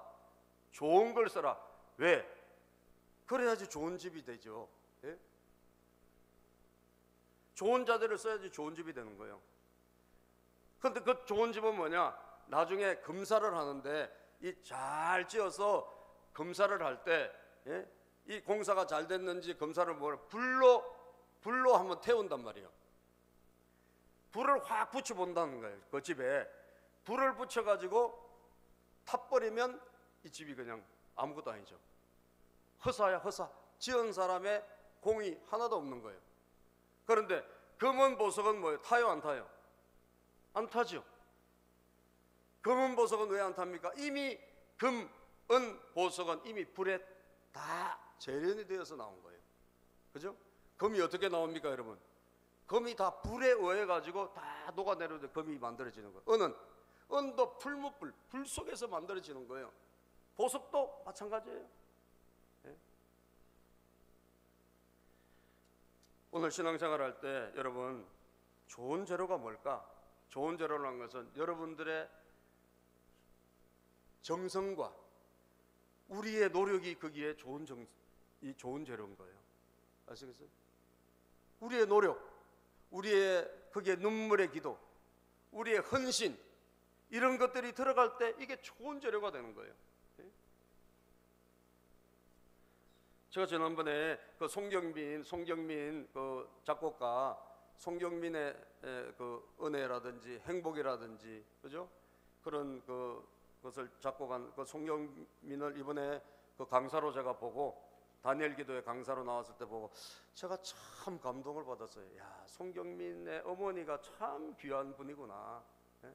좋은 걸 써라. 왜? 그래야지 좋은 집이 되죠. 예? 좋은 자재를 써야지 좋은 집이 되는 거예요. 그런데 그 좋은 집은 뭐냐? 나중에 검사를 하는데 이 잘 지어서 검사를 할 때 이 공사가 잘 됐는지 검사를 불로 한번 태운단 말이에요. 불을 확 붙여본다는 거예요. 그 집에 불을 붙여가지고 타버리면 이 집이 그냥 아무것도 아니죠. 허사야 허사. 지은 사람의 공이 하나도 없는 거예요. 그런데 금은 보석은 뭐예요? 타요, 안 타요? 안 타죠. 금은 보석은 왜 안 탑니까? 이미 금, 은, 보석은 이미 불에 다 재련이 되어서 나온 거예요. 그죠? 금이 어떻게 나옵니까, 여러분? 금이 다 불에 의해 가지고 다 녹아내려도 금이 만들어지는 거예요. 은도 풀무불, 불 속에서 만들어지는 거예요. 보석도 마찬가지예요. 예? 오늘 신앙생활 할 때 여러분 좋은 재료가 뭘까? 좋은 재료라는 것은 여러분들의 정성과 우리의 노력이 거기에 좋은 재료인 거예요. 아시겠어요? 우리의 노력, 우리의 거기에 눈물의 기도, 우리의 헌신 이런 것들이 들어갈 때 이게 좋은 재료가 되는 거예요. 제가 지난번에 그 송경민 그 작곡가 송경민의 그 은혜라든지 행복이라든지 그죠? 그런 그것을 작곡한 그 송경민을 이번에 그 강사로 제가 보고, 다니엘 기도회 강사로 나왔을 때 보고 제가 참 감동을 받았어요. 야, 송경민의 어머니가 참 귀한 분이구나. 예?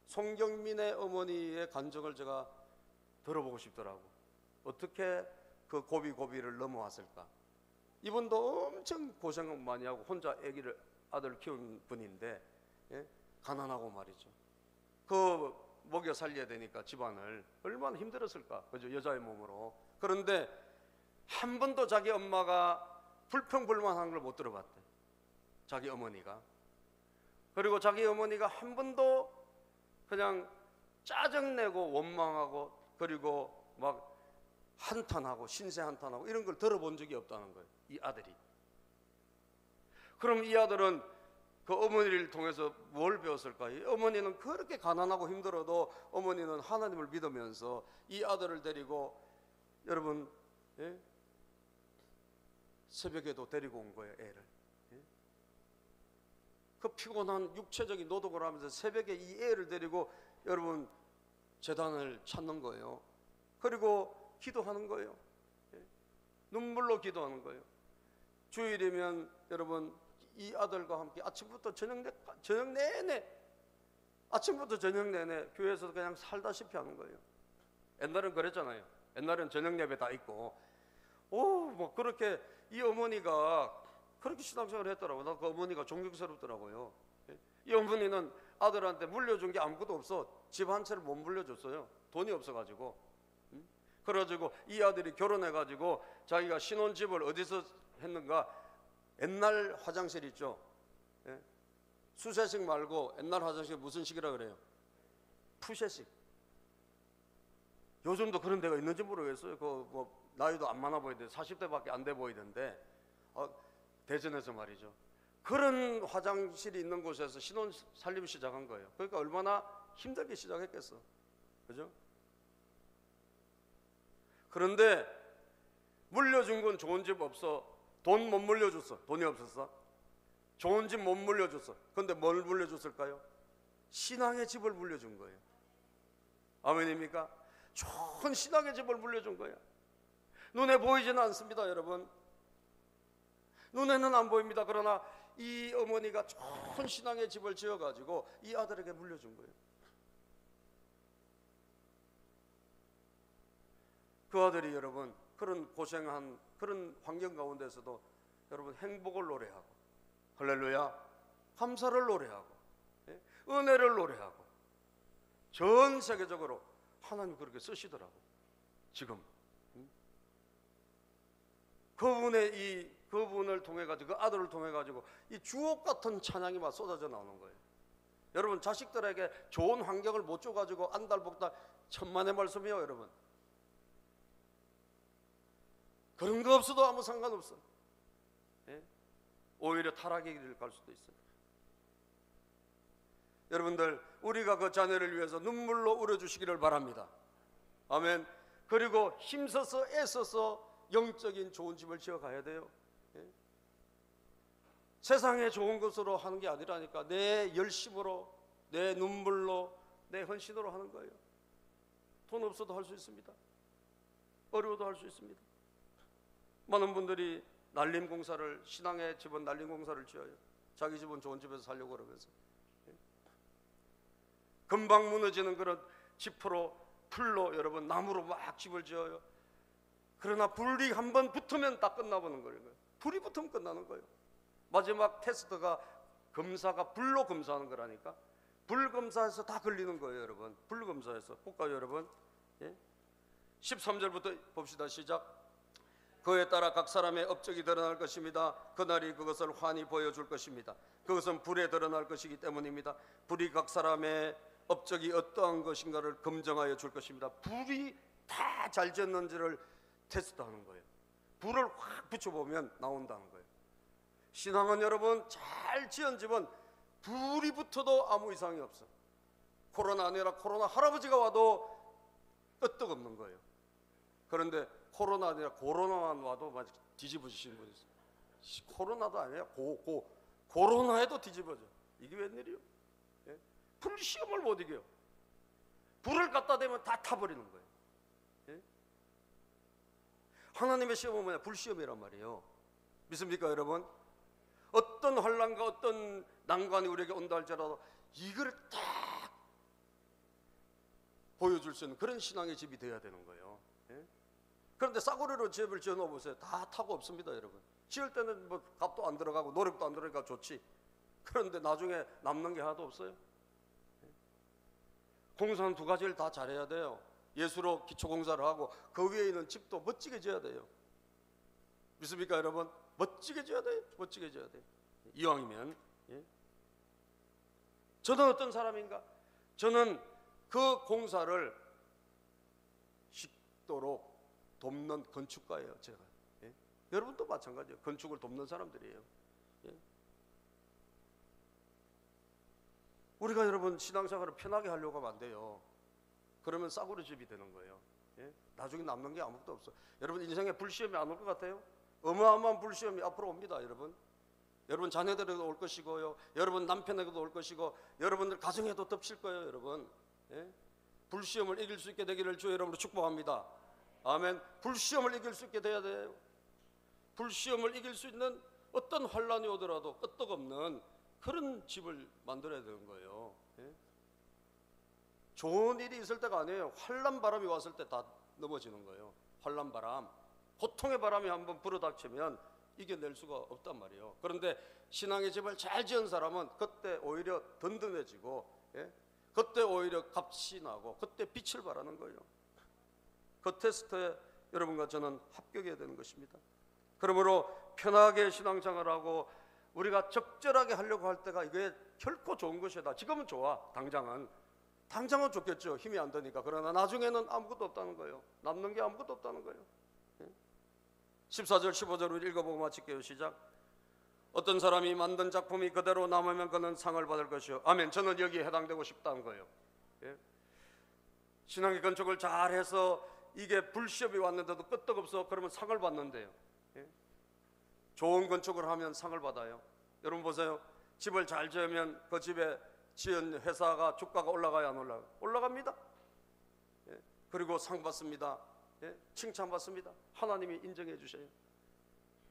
송경민의 어머니의 간증을 제가 들어보고 싶더라고. 어떻게 그 고비고비를 넘어왔을까. 이분도 엄청 고생 많이 하고 혼자 아들 키운 분인데, 예? 가난하고 말이죠. 그 먹여 살려야 되니까 집안을 얼마나 힘들었을까, 그죠? 여자의 몸으로. 그런데 한 번도 자기 엄마가 불평불만한 걸 못 들어봤대, 자기 어머니가. 그리고 자기 어머니가 한 번도 그냥 짜증내고 원망하고 그리고 막 한탄하고 신세 한탄하고 이런 걸 들어본 적이 없다는 거예요, 이 아들이. 그럼 이 아들은 그 어머니를 통해서 뭘 배웠을까? 이 어머니는 그렇게 가난하고 힘들어도 어머니는 하나님을 믿으면서 이 아들을 데리고, 여러분, 예? 새벽에도 데리고 온 거예요, 애를. 예? 그 피곤한 육체적인 노동을 하면서 새벽에 이 애를 데리고 여러분 제단을 찾는 거예요. 그리고 기도하는 거예요. 예? 눈물로 기도하는 거예요. 주일이면 여러분 이 아들과 함께 아침부터 저녁 내내 아침부터 저녁 내내 교회에서 그냥 살다시피 하는 거예요. 옛날엔 그랬잖아요. 옛날엔 저녁 예배 다 있고, 뭐 그렇게 이 어머니가 그렇게 신앙생활을 했더라고요. 나 그 어머니가 존경스럽더라고요. 이 어머니는 아들한테 물려준 게 아무것도 없어. 집 한 채를 못 물려줬어요. 돈이 없어가지고. 그래가지고 이 아들이 결혼해가지고 자기가 신혼집을 어디서 했는가, 옛날 화장실 있죠. 예? 수세식 말고 옛날 화장실 무슨 식이라 그래요? 푸세식. 요즘도 그런 데가 있는지 모르겠어요. 뭐 나이도 안 많아 보이는데 40대밖에 안 돼 보이던데, 대전에서 말이죠. 그런 화장실이 있는 곳에서 신혼 살림을 시작한 거예요. 그러니까 얼마나 힘들게 시작했겠어, 그죠? 그런데 물려준 건 좋은 집 없어. 돈 못 물려줬어. 돈이 없었어. 좋은 집 못 물려줬어. 그런데 뭘 물려줬을까요? 신앙의 집을 물려준 거예요. 아멘입니까? 좋은 신앙의 집을 물려준 거예요. 눈에 보이지는 않습니다, 여러분. 눈에는 안 보입니다. 그러나 이 어머니가 좋은 신앙의 집을 지어가지고 이 아들에게 물려준 거예요. 그 아들이 여러분 그런 고생한 그런 환경 가운데서도 여러분 행복을 노래하고, 할렐루야, 감사를 노래하고, 예? 은혜를 노래하고, 전 세계적으로 하나님 그렇게 쓰시더라고. 지금 그분을 통해 가지고, 그 아들을 통해 가지고 이 주옥 같은 찬양이 막 쏟아져 나오는 거예요. 여러분 자식들에게 좋은 환경을 못 줘 가지고 안달복달 천만의 말씀이요, 여러분. 그런 거 없어도 아무 상관없어. 예? 오히려 타락의 길을 갈 수도 있어요. 여러분들, 우리가 그 자녀를 위해서 눈물로 울어주시기를 바랍니다. 아멘. 그리고 힘써서 애써서 영적인 좋은 집을 지어가야 돼요. 예? 세상에 좋은 것으로 하는 게 아니라니까. 내 열심으로, 내 눈물로, 내 헌신으로 하는 거예요. 돈 없어도 할 수 있습니다. 어려워도 할 수 있습니다. 많은 분들이 날림공사를, 신앙의 집은 날림공사를 지어요. 자기 집은 좋은 집에서 살려고 그러면서. 금방 무너지는 그런 지프로, 풀로, 여러분 나무로 막 집을 지어요. 그러나 불이 한번 붙으면 다 끝나버리는 거예요. 불이 붙으면 끝나는 거예요. 마지막 테스트가 검사가 불로 검사하는 거라니까. 불 검사에서 다 걸리는 거예요, 여러분. 불 검사에서. 볼까요, 여러분? 예? 13절부터 봅시다. 시작. 그에 따라 각 사람의 업적이 드러날 것입니다. 그날이 그것을 환히 보여줄 것입니다. 그것은 불에 드러날 것이기 때문입니다. 불이 각 사람의 업적이 어떠한 것인가를 검증하여 줄 것입니다. 불이 다 잘 지었는지를 테스트하는 거예요. 불을 확 붙여보면 나온다는 거예요. 신앙은 여러분 잘 지은 집은 불이 붙어도 아무 이상이 없어. 코로나 아니라 코로나 할아버지가 와도 끄떡없는 거예요. 그런데 코로나 아니라 코로나만 와도 막 뒤집어지시는 분이 있어요. 코로나도 아니야. 코로나에도 뒤집어져. 이게 웬일이요? 예? 불 시험을 못 이겨요. 불을 갖다 대면 다 타버리는 거예요. 예? 하나님의 시험은 뭐냐? 불시험이란 말이에요. 믿습니까 여러분? 어떤 환난과 어떤 난관이 우리에게 온다 할지라도 이걸 딱 보여줄 수 있는 그런 신앙의 집이 되어야 되는 거예요. 예? 그런데 싸구려로 집을 지어 놓으세요. 다 타고 없습니다 여러분. 지을 때는 뭐 값도 안 들어가고 노력도 안 들어가니까 좋지. 그런데 나중에 남는 게 하나도 없어요. 예? 공사는 두 가지를 다 잘해야 돼요. 예수로 기초공사를 하고 그 위에 있는 집도 멋지게 지어야 돼요. 믿습니까 여러분? 멋지게 지어야 돼요. 멋지게 지어야 돼요. 이왕이면. 예? 저는 어떤 사람인가? 저는 그 공사를 쉽도록 돕는 건축가예요 제가. 예? 여러분도 마찬가지예요. 건축을 돕는 사람들이에요. 예? 우리가 여러분 신앙생활을 편하게 하려고 하면 안 돼요. 그러면 싸구려 집이 되는 거예요. 예? 나중에 남는 게 아무것도 없어. 여러분 인생에 불시험이 안 올 것 같아요? 어마어마한 불시험이 앞으로 옵니다 여러분. 여러분 자녀들에게도 올 것이고요, 여러분 남편에게도 올 것이고, 여러분들 가정에도 덮칠 거예요 여러분. 예? 불시험을 이길 수 있게 되기를 주 여러분으로 축복합니다. 아멘. 불시험을 이길 수 있게 돼야 돼요. 불시험을 이길 수 있는 어떤 환난이 오더라도 끄떡없는 그런 집을 만들어야 되는 거예요. 예? 좋은 일이 있을 때가 아니에요. 환난 바람이 왔을 때 다 넘어지는 거예요. 환난 바람, 고통의 바람이 한번 불어닥치면 이겨낼 수가 없단 말이에요. 그런데 신앙의 집을 잘 지은 사람은 그때 오히려 든든해지고, 예? 그때 오히려 값이 나고 그때 빛을 발하는 거예요. 그 테스트에 여러분과 저는 합격해야 되는 것입니다. 그러므로 편하게 신앙생활하고 우리가 적절하게 하려고 할 때가 이게 결코 좋은 것이다. 지금은 좋아. 당장은 좋겠죠. 힘이 안 드니까. 그러나 나중에는 아무것도 없다는 거예요. 남는 게 아무것도 없다는 거예요. 14절 15절을 읽어보고 마칠게요. 시작. 어떤 사람이 만든 작품이 그대로 남으면 그는 상을 받을 것이요. 아멘. 저는 여기에 해당되고 싶다는 거예요. 예? 신앙의 건축을 잘해서 이게 불시험이 왔는데도 끄떡없어. 그러면 상을 받는데요. 예? 좋은 건축을 하면 상을 받아요. 여러분 보세요. 집을 잘 지으면 그 집에 지은 회사가 주가가 올라가야 안 올라가요? 올라갑니다. 예? 그리고 상 받습니다. 예? 칭찬받습니다. 하나님이 인정해 주셔요.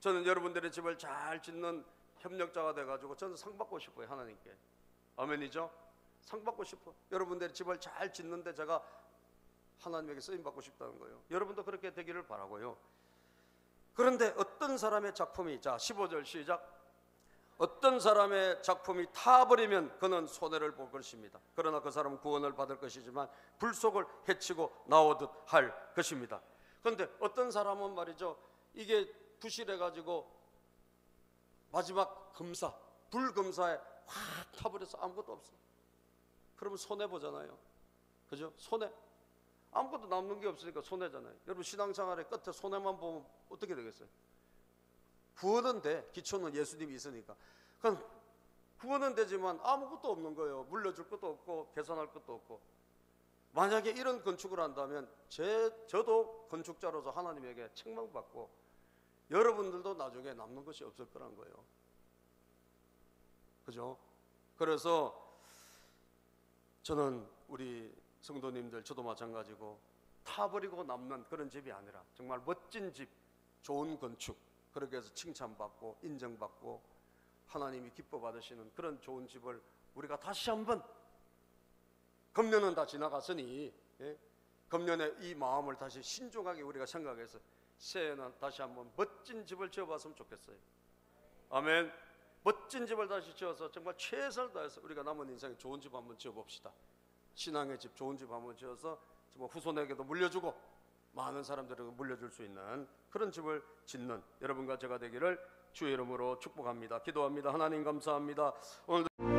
저는 여러분들의 집을 잘 짓는 협력자가 돼가지고 저는 상 받고 싶어요. 하나님께. 아멘이죠? 상 받고 싶어. 여러분들의 집을 잘 짓는데 제가 하나님에게 쓰임 받고 싶다는 거예요. 여러분도 그렇게 되기를 바라고요. 그런데 어떤 사람의 작품이, 자 15절 시작. 어떤 사람의 작품이 타버리면 그는 손해를 볼 것입니다. 그러나 그 사람은 구원을 받을 것이지만 불속을 헤치고 나오듯 할 것입니다. 그런데 어떤 사람은 말이죠, 이게 부실해가지고 마지막 검사, 불검사에 확 타버려서 아무것도 없어. 그러면 손해보잖아요. 그죠? 손해. 아무것도 남는 게 없으니까 손해잖아요. 여러분 신앙생활의 끝에 손해만 보면 어떻게 되겠어요? 구원은 돼. 기초는 예수님이 있으니까. 그럼 구원은 되지만 아무것도 없는 거예요. 물려줄 것도 없고 계산할 것도 없고. 만약에 이런 건축을 한다면 저도 건축자로서 하나님에게 책망받고 여러분들도 나중에 남는 것이 없을 거란 거예요. 그죠? 그래서 저는 우리 성도님들, 저도 마찬가지고 타버리고 남는 그런 집이 아니라 정말 멋진 집, 좋은 건축, 그렇게 해서 칭찬받고 인정받고 하나님이 기뻐 받으시는 그런 좋은 집을 우리가 다시 한번, 금년은 다 지나갔으니, 예? 금년에 이 마음을 다시 신중하게 우리가 생각해서 새해는 다시 한번 멋진 집을 지어봤으면 좋겠어요. 아멘. 멋진 집을 다시 지어서 정말 최선을 다해서 우리가 남은 인생에 좋은 집 한번 지어봅시다. 신앙의 집, 좋은 집 한번 지어서 정말 후손에게도 물려주고 많은 사람들에게 물려줄 수 있는 그런 집을 짓는 여러분과 제가 되기를 주의 이름으로 축복합니다. 기도합니다. 하나님 감사합니다. 오늘도